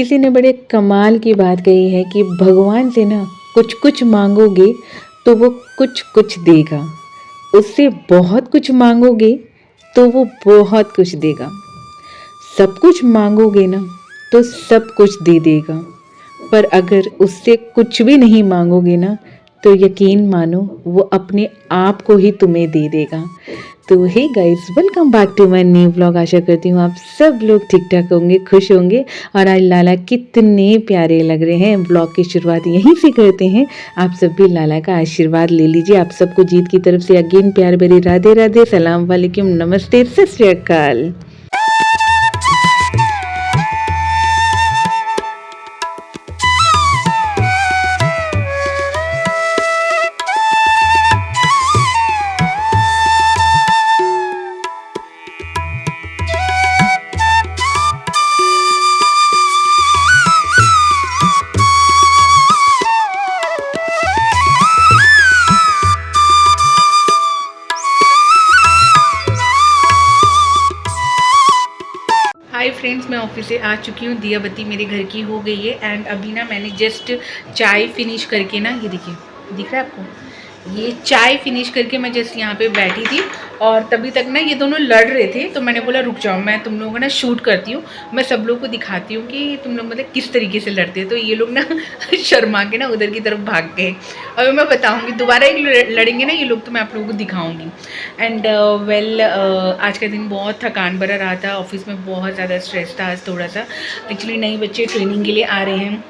किसी ने बड़े कमाल की बात कही है कि भगवान से ना कुछ कुछ मांगोगे तो वो कुछ कुछ देगा, उससे बहुत कुछ मांगोगे तो वो बहुत कुछ देगा। सब कुछ मांगोगे ना तो सब कुछ दे देगा, पर अगर उससे कुछ भी नहीं मांगोगे ना तो यकीन मानो वो अपने आप को ही तुम्हें दे देगा। तो hey guys, welcome back to my new vlog. आशा करती हूँ आप सब लोग ठीक ठाक होंगे, खुश होंगे। और आज लाला कितने प्यारे लग रहे हैं। व्लॉग की शुरुआत यहीं से करते हैं। आप सब भी लाला का आशीर्वाद ले लीजिए। आप सबको जीत की तरफ से अगेन प्यार भरी राधे राधे, सलाम वालेकुम, नमस्ते, सत श्री अकाल। हाय फ्रेंड्स, मैं ऑफिस से आ चुकी हूँ। दिया बत्ती मेरे घर की हो गई है एंड अभी ना मैंने जस्ट चाय फिनिश करके ना, ये देखिए दिख रहा है आपको, ये चाय फिनिश करके मैं जस्ट यहाँ पे बैठी थी और तभी तक ना ये दोनों लड़ रहे थे। तो मैंने बोला रुक जाओ, मैं तुम लोगों को ना शूट करती हूँ, मैं सब लोगों को दिखाती हूँ कि तुम लोग मतलब किस तरीके से लड़ते हैं। तो ये लोग ना शर्मा के ना उधर की तरफ भाग गए। और मैं बताऊँगी दोबारा एक लड़ेंगे ना ये लोग तो मैं आप लोगों को दिखाऊँगी। एंड आज का दिन बहुत थकान भरा रहा था। ऑफिस में बहुत ज़्यादा स्ट्रेस था आज थोड़ा सा। एक्चुअली नए बच्चे ट्रेनिंग के लिए आ रहे हैं,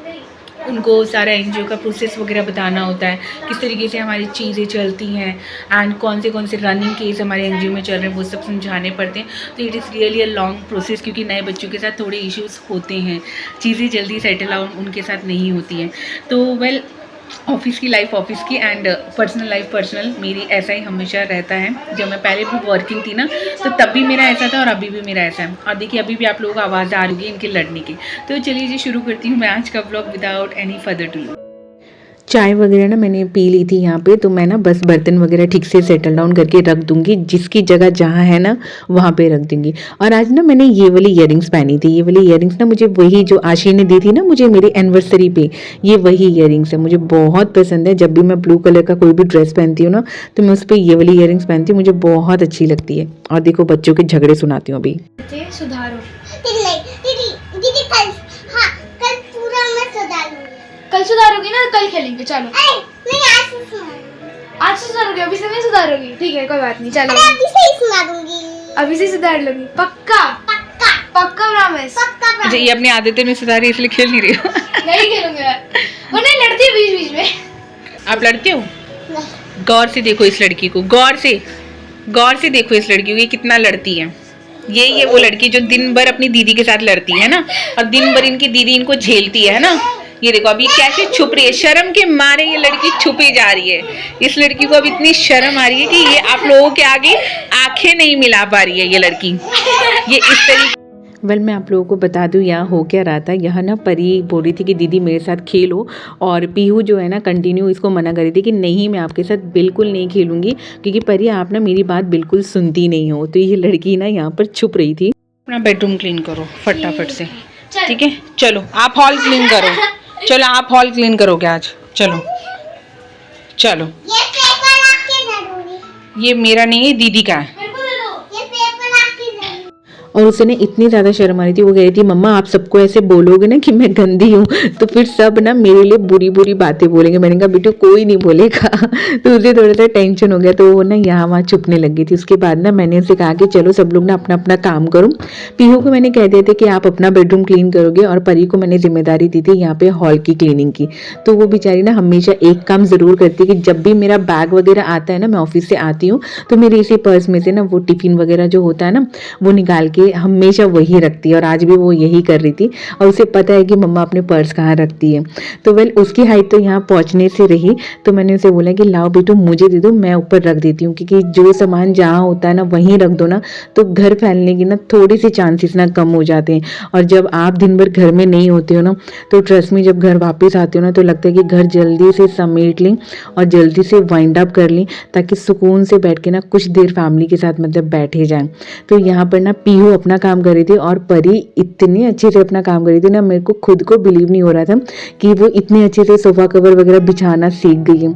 उनको सारा एनजीओ का प्रोसेस वगैरह बताना होता है, किस तरीके से हमारी चीज़ें चलती हैं एंड कौन से रनिंग केस हमारे एनजीओ में चल रहे हैं वो सब समझाने पड़ते हैं। तो it is really a long process, क्योंकि नए बच्चों के साथ थोड़े इश्यूज़ होते हैं, चीज़ें जल्दी सेटल आउट उनके साथ नहीं होती हैं। तो वेल, ऑफिस की लाइफ ऑफिस की एंड पर्सनल लाइफ पर्सनल, मेरी ऐसा ही हमेशा रहता है। जब मैं पहले भी वर्किंग थी ना तो तब भी मेरा ऐसा था और अभी भी मेरा ऐसा है। और देखिए अभी भी आप लोगों को आवाज़ आ रही है इनके लड़ने की। तो चलिए जी शुरू करती हूँ मैं आज का vlog without any further do. चाय वगैरह ना मैंने पी ली थी यहाँ पे, तो मैं ना बस बर्तन वगैरह ठीक से सेटल डाउन करके रख दूंगी, जिसकी जगह जहाँ है ना वहाँ पे रख दूंगी। और आज ना मैंने ये वाली ईयरिंग्स पहनी थी। ये वाली ईयरिंग्स ना मुझे वही जो आशी ने दी थी ना मुझे मेरी एनिवर्सरी पे, ये वही ईयरिंग्स है, मुझे बहुत पसंद है। जब भी मैं ब्लू कलर का कोई भी ड्रेस पहनती हूँ ना तो मैं उस पर ये वाली ईयरिंग्स पहनती हूँ, मुझे बहुत अच्छी लगती है। और देखो बच्चों के झगड़े सुनाती हूँ अभी। सुधारो कल सुधारोगी ना, कल खेलेंगे। चलो आज सुधारोगी, अभी से नहीं सुधारोगी? ठीक है कोई बात नहीं, चलो अभी से ही सुधारूंगी, अभी से सुधार लोगी पक्का? पक्का पक्का प्रॉमिस। अच्छा, ये अपनी आदतें नहीं सुधारी इसलिए खेल नहीं रही हो? नहीं खेलूंगी मैं, वो नहीं लड़ती है बीच बीच में। आप लड़ते हो? गौर से देखो इस लड़की को, गौर से देखो इस लड़की को, ये कितना लड़ती है। ये वो लड़की जो दिन भर अपनी दीदी के साथ लड़ती है ना, और दिन भर इनकी दीदी इनको झेलती है ना। ये देखो अभी कैसे छुप रही है, शर्म के मारे ये लड़की छुपी जा रही है। इस लड़की को अब इतनी शर्म आ रही है कि ये आप लोगों के आगे आंखें नहीं मिला पा रही है ये लड़की, ये इस तरीके। वेल, मैं आप लोगों को बता दूं यहाँ हो क्या रहा था। यहाँ ना परी बोल रही थी कि दीदी मेरे साथ खेलो, और पीहू जो है ना कंटिन्यू इसको मना कर रही थी कि नहीं मैं आपके साथ बिल्कुल नहीं खेलूंगी, क्योंकि परी आप ना मेरी बात बिल्कुल सुनती नहीं हो। तो ये लड़की ना यहाँ पर छुप रही थी। अपना बेडरूम क्लीन करो फटाफट से, ठीक है? चलो आप हॉल क्लीन करो, चलो आप हॉल क्लीन करोगे आज, चलो चलो। ये पेपर आपके जरूरी, ये मेरा नहीं है, दीदी का है। ये पेपर आपके जरूरी। और उसे ने इतनी ज़्यादा शर्म आ रही थी, वो कह रही थी मम्मा आप सबको ऐसे बोलोगे ना कि मैं गंदी हूँ तो फिर सब ना मेरे लिए बुरी बुरी बातें बोलेंगे। मैंने कहा बेटू कोई नहीं बोलेगा। तो उसे थोड़ा सा टेंशन हो गया, तो वो ना यहाँ वहाँ छुपने लग गई थी। उसके बाद ना मैंने उसे कहा कि चलो सब लोग ना अपना अपना काम करो। पीहू को मैंने कह दिया था कि आप अपना बेडरूम क्लीन करोगे, और परी को मैंने जिम्मेदारी दी थी यहाँ पे हॉल की क्लीनिंग की। तो वो बेचारी ना हमेशा एक काम ज़रूर करती है कि जब भी मेरा बैग वगैरह आता है ना, मैं ऑफिस से आती हूँ तो मेरे इसी पर्स में से ना वो टिफ़िन वगैरह जो होता है ना वो निकाल के हमेशा वही रखती है। और आज भी वो यही कर रही थी, और उसे पता है कि मम्मा अपने पर्स कहाँ रखती है। तो वेल, उसकी हाइट तो यहाँ पहुँचने से रही, तो मैंने उसे बोला कि लाओ बेटू मुझे दे दो, मैं ऊपर रख देती हूँ, क्योंकि जो सामान जहाँ होता है ना वहीं रख दो ना तो घर फैलने की ना थोड़ी सी चांसेस ना कम हो जाते हैं। और जब आप दिन भर घर में नहीं होते हो ना तो ट्रस्ट में जब घर वापस आते हो ना तो लगता है कि घर जल्दी से समेट लें और जल्दी से वाइंड अप कर लें, ताकि सुकून से बैठ के ना कुछ देर फैमिली के साथ मतलब बैठे जाएं। तो यहाँ पर ना पीहू वो अपना काम कर रही थी और परी इतनी अच्छे से अपना काम कर रही थी ना, मेरे को खुद को बिलीव नहीं हो रहा था कि वो इतने अच्छे से सोफ़ा कवर वगैरह बिछाना सीख गई है।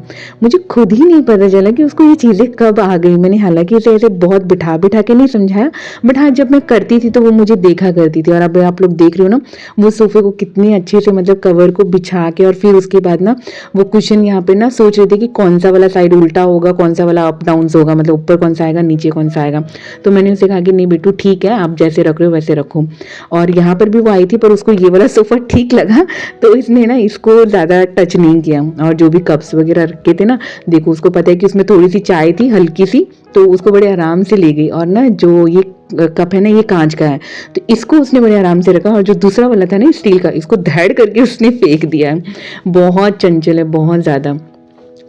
मुझे खुद ही नहीं पता चला कि उसको ये चीज़ें कब आ गई। मैंने हालांकि इसे ऐसे बहुत बिठा बिठा के नहीं समझाया, बट हाँ जब मैं करती थी तो वो मुझे देखा करती थी। और अब आप लोग देख रहे हो ना वो सोफ़े को कितनी अच्छे से मतलब कवर को बिछा के, और फिर उसके बाद ना वो कुशन यहाँ पे ना सोच रही थी कि कौन सा वाला साइड उल्टा होगा, कौन सा वाला अप डाउन होगा, मतलब ऊपर कौन सा आएगा नीचे कौन सा आएगा। तो मैंने उसे कहा कि नहीं बेटू ठीक है, आप जैसे रख रहे हो वैसे रखो। और यहाँ पर भी वो आई थी पर उसको ये वाला सोफ़ा ठीक लगा, तो इसने ना इसको ज़्यादा टच नहीं किया। और जो भी कप्स वगैरह रखे थे ना, देखो उसको पता है कि उसमें थोड़ी सी चाय थी हल्की सी, तो उसको बड़े आराम से ले गई। और ना जो ये कप है ना ये कांच का है, तो इसको उसने बड़े आराम से रखा, और जो दूसरा वाला था ना स्टील का, इसको धड़ करके उसने फेंक दिया है। बहुत चंचल है, बहुत ज़्यादा।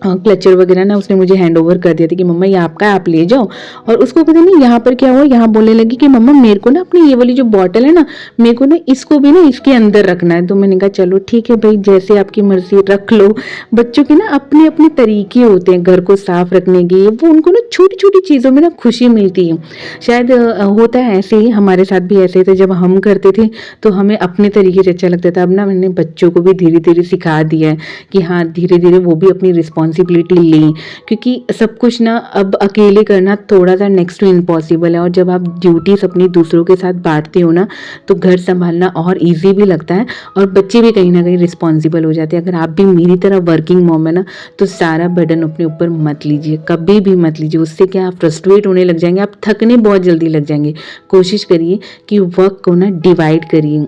क्लचर वगैरह ना उसने मुझे हैंड ओवर कर दिया था कि मम्मा ये आपका, आप ले जाओ। और उसको पता नहीं यहाँ पर क्या हुआ, यहाँ बोलने लगी कि मम्मा मेरे को ना अपनी ये वाली जो बॉटल है ना, मेरे को ना इसको भी ना इसके अंदर रखना है। तो मैंने कहा चलो ठीक है भाई, जैसे आपकी मर्जी रख लो। बच्चों के ना अपने अपने तरीके होते हैं घर को साफ रखने के, वो उनको ना छोटी छोटी चीज़ों में ना खुशी मिलती है। शायद होता है ऐसे ही, हमारे साथ भी ऐसे थे, जब हम करते थे तो हमें अपने तरीके से अच्छा लगता था। अब ना मैंने बच्चों को भी धीरे धीरे सिखा दिया है कि हाँ धीरे धीरे वो भी अपनी रिस्पॉन्सिबिलिटी लें, क्योंकि सब कुछ ना अब अकेले करना थोड़ा सा नेक्स्ट टू इम्पॉसिबल है। और जब आप ड्यूटीज अपनी दूसरों के साथ बांटते हो ना, तो घर संभालना और ईजी भी लगता है, और बच्चे भी कहीं ना कहीं रिस्पॉन्सिबल हो जाते हैं। अगर आप भी मेरी तरह वर्किंग मॉम है ना, तो सारा बर्डन अपने ऊपर मत लीजिए, कभी भी मत लीजिए। उससे क्या आप फ्रस्ट्रेट होने लग जाएंगे, आप थकने बहुत जल्दी लग जाएंगे। कोशिश करिए कि वर्क को ना डिवाइड करिए,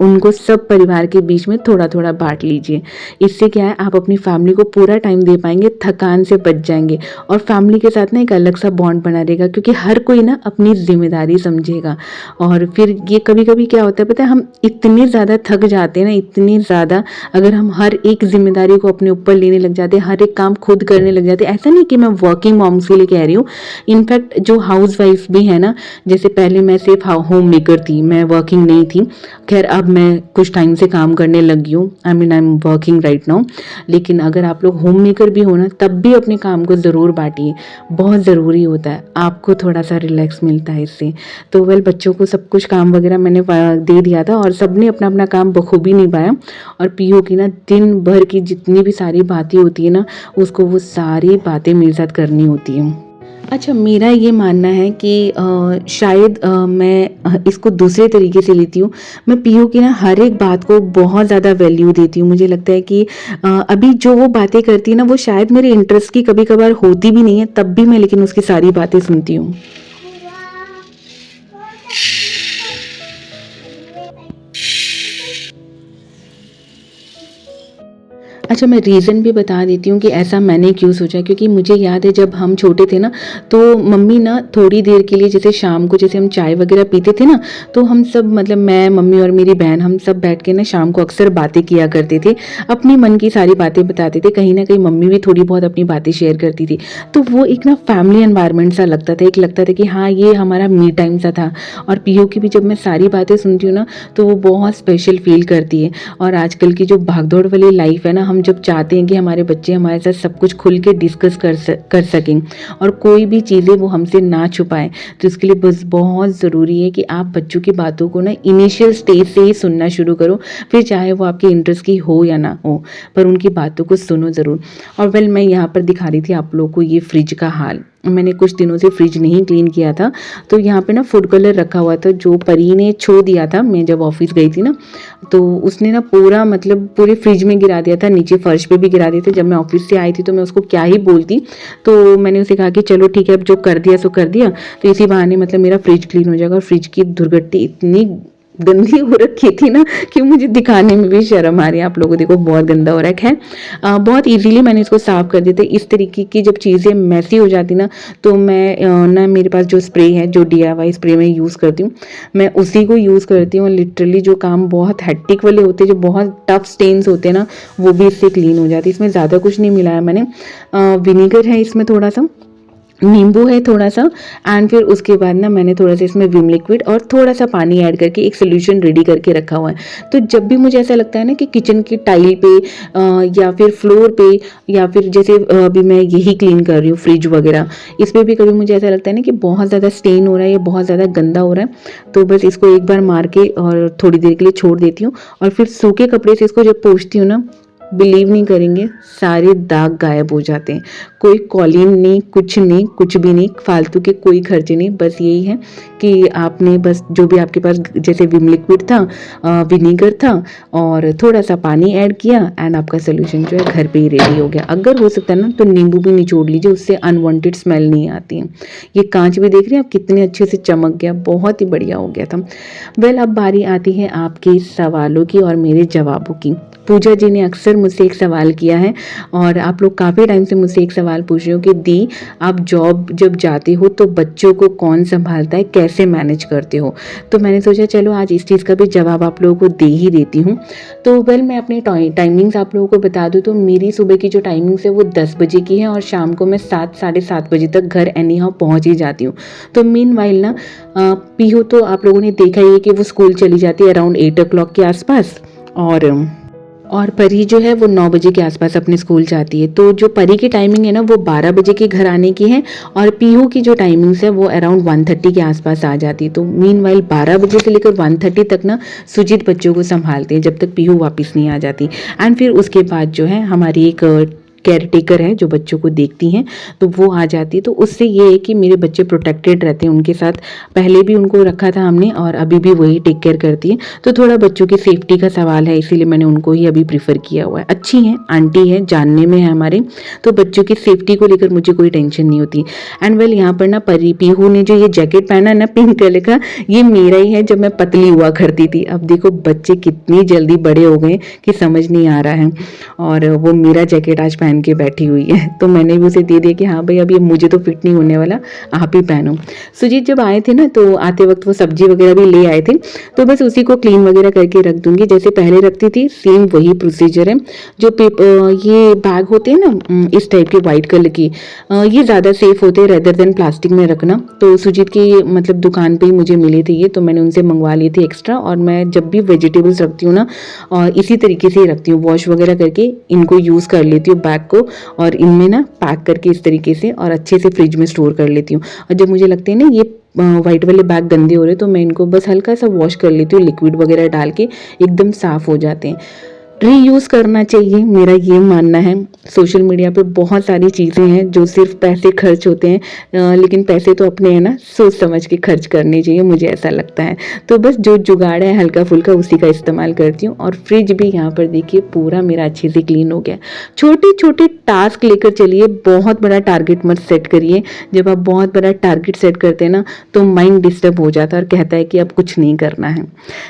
उनको सब परिवार के बीच में थोड़ा थोड़ा बांट लीजिए। इससे क्या है, आप अपनी फैमिली को पूरा टाइम दे पाएंगे, थकान से बच जाएंगे, और फैमिली के साथ ना एक अलग सा बॉन्ड बना रहेगा, क्योंकि हर कोई ना अपनी जिम्मेदारी समझेगा। और फिर ये कभी कभी क्या होता है पता है, हम इतने ज़्यादा थक जाते हैं ना, इतनी ज़्यादा, अगर हम हर एक जिम्मेदारी को अपने ऊपर लेने लग जाते हैं, हर एक काम खुद करने लग जाते हैं। ऐसा नहीं कि मैं वर्किंग मॉम्स के लिए कह रही हूँ, इनफैक्ट जो हाउस वाइफ भी है ना, जैसे पहले मैं सिर्फ होम मेकर थी, मैं वर्किंग नहीं थी। खैर अब मैं कुछ टाइम से काम करने लगी हूँ, I am working right now. लेकिन अगर आप लोग होम मेकर भी हो ना, तब भी अपने काम को ज़रूर बांटिए, बहुत ज़रूरी होता है, आपको थोड़ा सा रिलैक्स मिलता है इससे। तो बच्चों को सब कुछ काम वगैरह मैंने दे दिया था, और सब ने अपना अपना काम बखूबी निभाया। और पीओ की ना दिन भर की जितनी भी सारी बातें होती है ना, उसको वो सारी बातें मेरे साथ करनी होती हैं। अच्छा, मेरा ये मानना है कि शायद मैं इसको दूसरे तरीके से लेती हूँ। मैं पीओ की ना हर एक बात को बहुत ज़्यादा वैल्यू देती हूँ। मुझे लगता है कि अभी जो वो बातें करती है ना, वो शायद मेरे इंटरेस्ट की कभी कभार होती भी नहीं है, तब भी मैं लेकिन उसकी सारी बातें सुनती हूँ। अच्छा, मैं रीज़न भी बता देती हूँ कि ऐसा मैंने क्यों सोचा। क्योंकि मुझे याद है जब हम छोटे थे ना, तो मम्मी ना थोड़ी देर के लिए, जैसे शाम को जैसे हम चाय वगैरह पीते थे ना, तो हम सब मतलब मैं, मम्मी और मेरी बहन, हम सब बैठ के ना शाम को अक्सर बातें किया करते थे, अपनी मन की सारी बातें बताते थे। कहीं ना कहीं मम्मी भी थोड़ी बहुत अपनी बातें शेयर करती थी। तो वो एक ना फैमिली एनवायरनमेंट सा लगता था, एक लगता था कि हाँ ये हमारा मी टाइम सा था। और पीओ की भी जब मैं सारी बातें सुनती हूँ ना, तो वो बहुत स्पेशल फील करती है। और आजकल की जो भागदौड़ वाली लाइफ है ना, हम जब चाहते हैं कि हमारे बच्चे हमारे साथ सब कुछ खुल के डिस्कस कर सकें, और कोई भी चीज़ें वो हमसे ना छुपाएं, तो इसके लिए बस बहुत ज़रूरी है कि आप बच्चों की बातों को ना इनिशियल स्टेज से ही सुनना शुरू करो। फिर चाहे वो आपके इंटरेस्ट की हो या ना हो, पर उनकी बातों को सुनो ज़रूर। और मैं यहाँ पर दिखा रही थी आप लोगों को ये फ्रिज का हाल। मैंने कुछ दिनों से फ्रिज नहीं क्लीन किया था, तो यहाँ पे ना फूड कलर रखा हुआ था, जो परी ने छो दिया था। मैं जब ऑफिस गई थी ना, तो उसने ना पूरा मतलब पूरे फ्रिज में गिरा दिया था, नीचे फर्श पे भी गिरा दिए थे। जब मैं ऑफिस से आई थी तो मैं उसको क्या ही बोलती, तो मैंने उसे कहा कि चलो ठीक है, अब जो कर दिया सो कर दिया, तो इसी बहाने मतलब मेरा फ्रिज क्लीन हो जाएगा। और फ्रिज की दुर्गति इतनी गंदी हो रखी थी ना कि मुझे दिखाने में भी शर्म आ रही है। आप लोगों को देखो बहुत गंदा हो रखा है। बहुत इजीली मैंने इसको साफ कर दिया था। इस तरीके की जब चीज़ें मैसी हो जाती ना, तो मैं ना, मेरे पास जो स्प्रे है, जो DIY स्प्रे मैं यूज़ करती हूँ, मैं उसी को यूज़ करती हूँ। लिटरली जो काम बहुत हैक्टिक वाले होते हैं, जो बहुत टफ स्टेन्स होते हैं ना, वो भी इससे क्लीन हो जाती है। इसमें ज़्यादा कुछ नहीं मिलाया मैंने, विनीगर है इसमें थोड़ा सा, नींबू है थोड़ा सा, एंड फिर उसके बाद ना मैंने थोड़ा सा इसमें विम लिक्विड और थोड़ा सा पानी ऐड करके एक सोल्यूशन रेडी करके रखा हुआ है। तो जब भी मुझे ऐसा लगता है ना कि किचन की टाइल पे या फिर फ्लोर पे, या फिर जैसे अभी मैं यही क्लीन कर रही हूँ फ्रिज वगैरह, इस पर भी कभी मुझे ऐसा लगता है ना कि बहुत ज़्यादा स्टेन हो रहा है या बहुत ज़्यादा गंदा हो रहा है, तो बस इसको एक बार मार के और थोड़ी देर के लिए छोड़ देती हूँ, और फिर सूखे कपड़े से इसको जब पोंछती हूँ ना, बिलीव नहीं करेंगे, सारे दाग गायब हो जाते हैं। कोई कॉलिन नहीं, कुछ नहीं, कुछ भी नहीं, फालतू के कोई खर्चे नहीं। बस यही है कि आपने बस जो भी आपके पास, जैसे विम लिक्विड था, विनीगर था और थोड़ा सा पानी ऐड किया, एंड आपका सोल्यूशन जो है घर पे ही रेडी हो गया। अगर हो सकता है ना तो नींबू भी निचोड़ लीजिए, उससे अनवांटेड स्मेल नहीं आती है। ये कांच भी देख रहे हैं आप कितने अच्छे से चमक गया, बहुत ही बढ़िया हो गया था। वेल, अब बारी आती है आपके सवालों की और मेरे जवाबों की। पूजा जी ने अक्सर मुझसे एक सवाल किया है, और आप लोग काफ़ी टाइम से मुझसे एक सवाल पूछ रहे हो कि दी, आप जॉब जब जाते हो तो बच्चों को कौन संभालता है, कैसे मैनेज करते हो? तो मैंने सोचा चलो आज इस चीज़ का भी जवाब आप लोगों को दे ही देती हूँ। तो वेल, मैं अपनी टाइमिंग्स आप लोगों को बता दूँ तो मेरी सुबह की जो टाइमिंग्स है वो 10 बजे की है, और शाम को मैं 7 साढ़े 7 बजे तक घर एनी हाउ पहुँच ही जाती हूँ। तो मीन वाइल ना पीहू तो आप लोगों ने देखा ही है कि वो स्कूल चली जाती है अराउंड 8 o'clock के आसपास, और परी जो है वो 9 बजे के आसपास अपने स्कूल जाती है। तो जो परी की टाइमिंग है ना वो 12 बजे के घर आने की है, और पीहू की जो टाइमिंग्स है वो अराउंड 1:30 के आसपास आ जाती है। तो मीन वाइल 12 बजे से लेकर 1:30 तक ना सुजीत बच्चों को संभालते हैं जब तक पीहू वापस नहीं आ जाती। एंड फिर उसके बाद जो है हमारी एक केयर टेकर है जो बच्चों को देखती हैं, तो वो आ जाती है। तो उससे ये है कि मेरे बच्चे प्रोटेक्टेड रहते हैं उनके साथ। पहले भी उनको रखा था हमने, और अभी भी वही टेक केयर करती है। तो थोड़ा बच्चों की सेफ्टी का सवाल है, इसीलिए मैंने उनको ही अभी प्रीफर किया हुआ है। अच्छी हैं, आंटी है, जानने में है हमारे, तो बच्चों की सेफ्टी को लेकर मुझे कोई टेंशन नहीं होती। एंड वेल, यहाँ पर ना परी पीहू ने जो ये जैकेट पहना है ना पिंक कलर का, ये मेरा ही है जब मैं पतली हुआ करती थी। अब देखो बच्चे कितनी जल्दी बड़े हो गए कि समझ नहीं आ रहा है, और वो मेरा जैकेट आज पहन के बैठी हुई है। तो मैंने भी उसे दे दिया कि हाँ भाई अब ये मुझे तो फिट नहीं होने वाला, आप ही पहनो। सुजीत जब आए थे ना तो आते वक्त वो सब्जी वगैरह भी ले आए थे, तो बस उसी को क्लीन वगैरह करके रख दूंगी जैसे पहले रखती थी, सेम वही प्रोसीजर है। जो ये बैग होते हैं ना इस टाइप के वाइट कलर की, ये ज़्यादा सेफ होते हैं रेदर देन प्लास्टिक में रखना। तो सुजीत की मतलब दुकान पर ही मुझे मिले थे ये, तो मैंने उनसे मंगवा लिए थे एक्स्ट्रा। और मैं जब भी वेजिटेबल्स रखती हूँ ना और इसी तरीके से ही रखती हूँ, वॉश वगैरह करके इनको यूज़ कर लेती हूँ बैग को, और इनमें ना पैक करके इस तरीके से और अच्छे से फ्रिज में स्टोर कर लेती हूँ। और जब मुझे लगते हैं ना ये वाइट वाले बैग गंदे हो रहे तो मैं इनको बस हल्का सा वॉश कर लेती हूँ, लिक्विड वगैरह डाल के एकदम साफ़ हो जाते हैं। रीयूज़ करना चाहिए, मेरा ये मानना है। सोशल मीडिया पे बहुत सारी चीज़ें हैं जो सिर्फ पैसे खर्च होते हैं, लेकिन पैसे तो अपने हैं ना सोच समझ के खर्च करने चाहिए, मुझे ऐसा लगता है। तो बस जो जुगाड़ है हल्का फुल्का उसी का इस्तेमाल करती हूँ। और फ्रिज भी यहाँ पर देखिए पूरा मेरा अच्छे से क्लीन हो गया। छोटे छोटे टास्क लेकर चलिए, बहुत बड़ा टारगेट मत सेट करिए। जब आप बहुत बड़ा टारगेट सेट करते हैं ना तो माइंड डिस्टर्ब हो जाता है और कहता है कि अब कुछ नहीं करना है।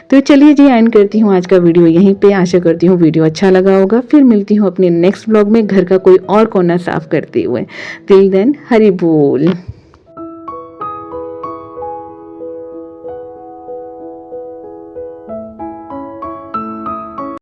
तो चलिए जी, एंड करती हूँ आज का वीडियो यहीं पे। आशा करती हूँ वीडियो अच्छा लगा होगा। फिर मिलती हूँ अपने नेक्स्ट ब्लॉग में घर का कोई और कोना साफ करते हुए। टिल देन, हरि बोल।